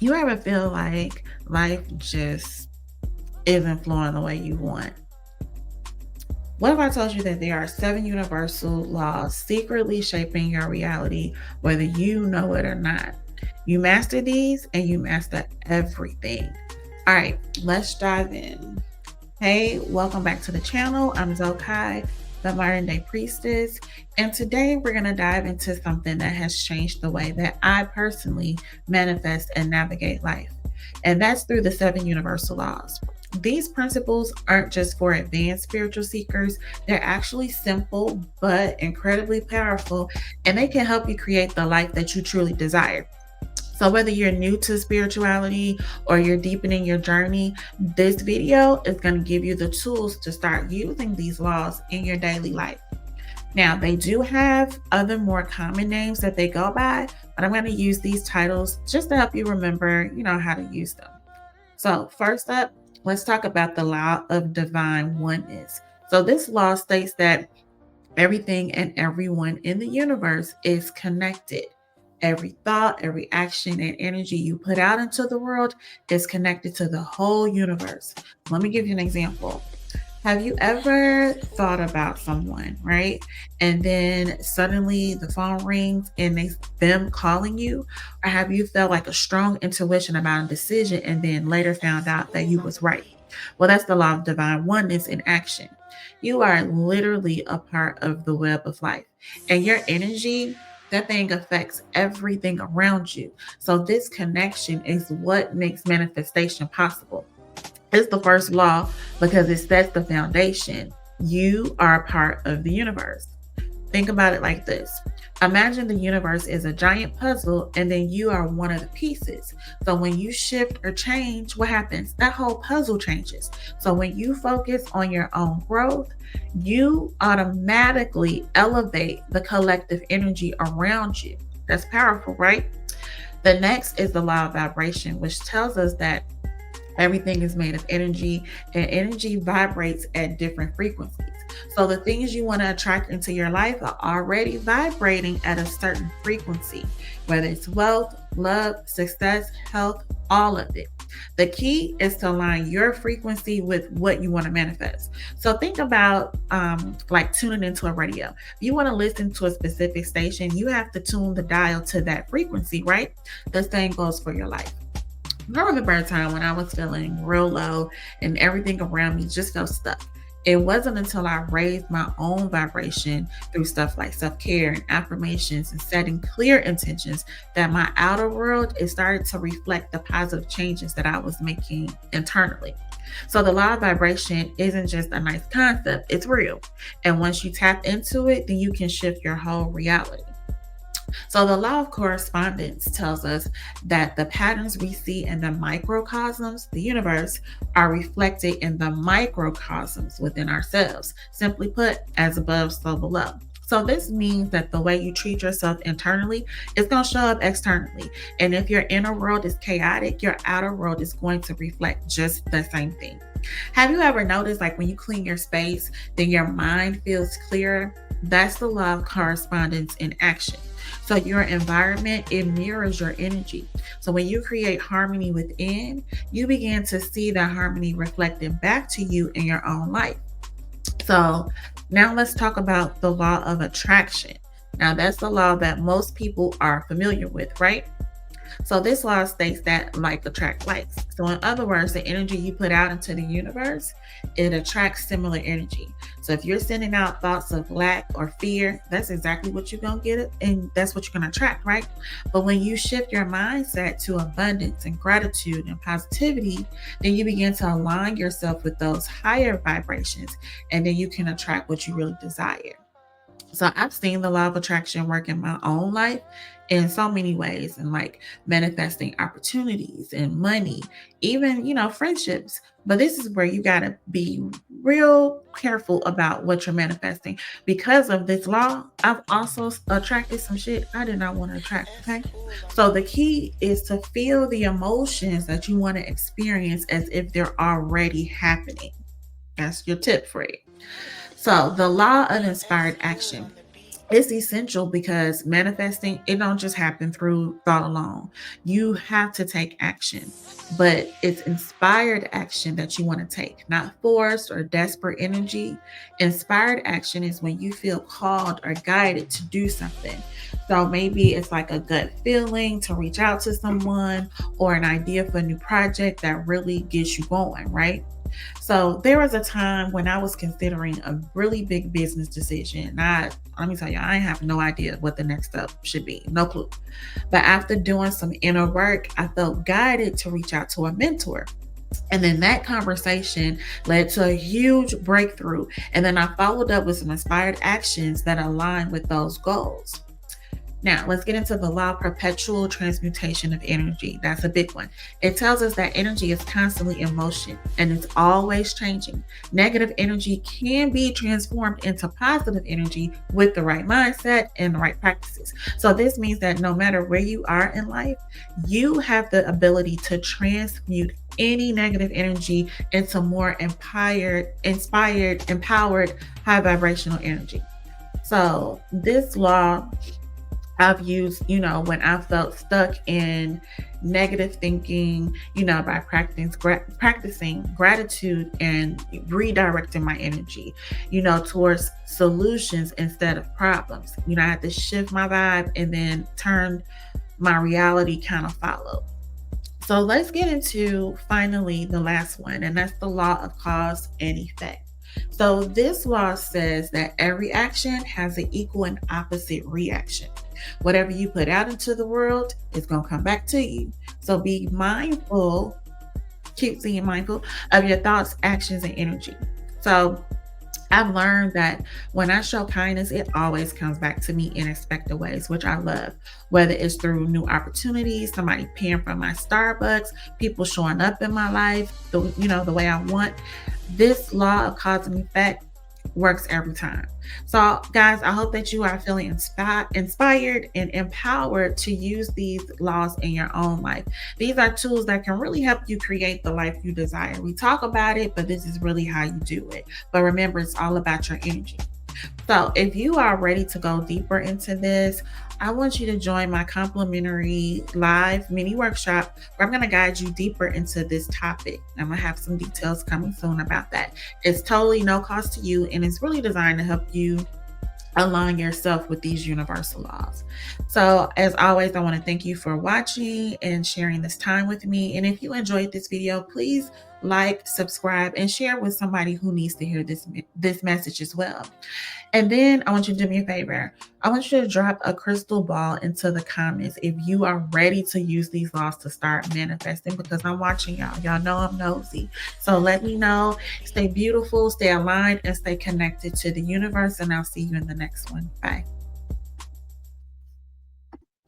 You ever feel like life just isn't flowing the way you want? What if I told you that there are seven universal laws secretly shaping your reality, whether you know it or not? You master these and you master everything. All right, let's dive in. Hey, welcome back to the channel. I'm Zokai, the modern day priestess, and today we're going to dive into something that has changed the way that I personally manifest and navigate life, and that's through the seven universal laws. These principles aren't just for advanced spiritual seekers, they're actually simple but incredibly powerful, and they can help you create the life that you truly desire. So, whether you're new to spirituality or you're deepening your journey, this video is going to give you the tools to start using these laws in your daily life. Now, they do have other more common names that they go by, but I'm going to use these titles just to help you remember, how to use them. So, first up, let's talk about the law of divine oneness. So, this law states that everything and everyone in the universe is connected. Every thought, every action, and energy you put out into the world is connected to the whole universe. Let me give you an example. Have you ever thought about someone, right? And then suddenly the phone rings and them calling you? Or have you felt like a strong intuition about a decision and then later found out that you was right? Well, that's the law of divine oneness in action. You are literally a part of the web of life. And your energy, that thing affects everything around you. So this connection is what makes manifestation possible. It's the first law because it sets the foundation. You are a part of the universe. Think about it like this. Imagine the universe is a giant puzzle and then you are one of the pieces. So when you shift or change, what happens? That whole puzzle changes. So when you focus on your own growth, you automatically elevate the collective energy around you. That's powerful, right? The next is the law of vibration, which tells us that everything is made of energy, and energy vibrates at different frequencies. So the things you want to attract into your life are already vibrating at a certain frequency, whether it's wealth, love, success, health, all of it. The key is to align your frequency with what you want to manifest. So think about like tuning into a radio. If you want to listen to a specific station, you have to tune the dial to that frequency, right? The same goes for your life. I remember a time when I was feeling real low and everything around me just felt stuck. It wasn't until I raised my own vibration through stuff like self care and affirmations and setting clear intentions that my outer world it started to reflect the positive changes that I was making internally. So the law of vibration isn't just a nice concept, it's real. And once you tap into it, then you can shift your whole reality. So, the law of correspondence tells us that the patterns we see in the microcosms, the universe, are reflected in the microcosms within ourselves. Simply put, as above, so below. So, this means that the way you treat yourself internally is going to show up externally. And if your inner world is chaotic, your outer world is going to reflect just the same thing. Have you ever noticed, like when you clean your space, then your mind feels clearer? That's the law of correspondence in action. So your environment, it mirrors your energy. So when you create harmony within, you begin to see that harmony reflected back to you in your own life. So now let's talk about the law of attraction. Now that's the law that most people are familiar with, right? So this law states that like attract likes. So in other words, the energy you put out into the universe, it attracts similar energy. So if you're sending out thoughts of lack or fear, that's exactly what you're gonna get, and that's what you're gonna attract, right? But when you shift your mindset to abundance and gratitude and positivity, then you begin to align yourself with those higher vibrations, and then you can attract what you really desire. So I've seen the law of attraction work in my own life in so many ways, and like manifesting opportunities and money, even, friendships. But this is where you got to be real careful about what you're manifesting. Because of this law, I've also attracted some shit I did not want to attract. Okay. So the key is to feel the emotions that you want to experience as if they're already happening. That's your tip for it. So, the law of inspired action. It's essential because manifesting, it don't just happen through thought alone. You have to take action, but it's inspired action that you want to take, not forced or desperate energy. Inspired action is when you feel called or guided to do something. So maybe it's like a gut feeling to reach out to someone, or an idea for a new project that really gets you going, right? So there was a time when I was considering a really big business decision. Let me tell you, I have no idea what the next step should be, no clue. But after doing some inner work, I felt guided to reach out to a mentor. And then that conversation led to a huge breakthrough. And then I followed up with some inspired actions that align with those goals. Now, let's get into the law of perpetual transmutation of energy. That's a big one. It tells us that energy is constantly in motion and it's always changing. Negative energy can be transformed into positive energy with the right mindset and the right practices. So, this means that no matter where you are in life, you have the ability to transmute any negative energy into more inspired, empowered, high vibrational energy. So, this law I've used, when I felt stuck in negative thinking, by practicing gratitude and redirecting my energy, towards solutions instead of problems. I had to shift my vibe and then turn my reality kind of followed. So let's get into finally the last one, and that's the law of cause and effect. So this law says that every action has an equal and opposite reaction. Whatever you put out into the world is going to come back to you. So be mindful, keep being mindful of your thoughts, actions, and energy. So I've learned that when I show kindness, it always comes back to me in unexpected ways, which I love. Whether it's through new opportunities, somebody paying for my Starbucks, people showing up in my life, the way I want. This law of cause and effect works every time. So, guys, I hope that you are feeling inspired and empowered to use these laws in your own life. These are tools that can really help you create the life you desire. We talk about it, but this is really how you do it. But remember, it's all about your energy. So, if you are ready to go deeper into this, I want you to join my complimentary live mini workshop where I'm going to guide you deeper into this topic. I'm going to have some details coming soon about that. It's totally no cost to you, and it's really designed to help you align yourself with these universal laws. So, as always, I want to thank you for watching and sharing this time with me. And if you enjoyed this video, please like, subscribe, and share with somebody who needs to hear this message as well. And then I want you to do me a favor. I want you to drop a crystal ball into the comments if you are ready to use these laws to start manifesting, because I'm watching y'all. Y'all know I'm nosy. So let me know. Stay beautiful, stay aligned, and stay connected to the universe. And I'll see you in the next one. Bye.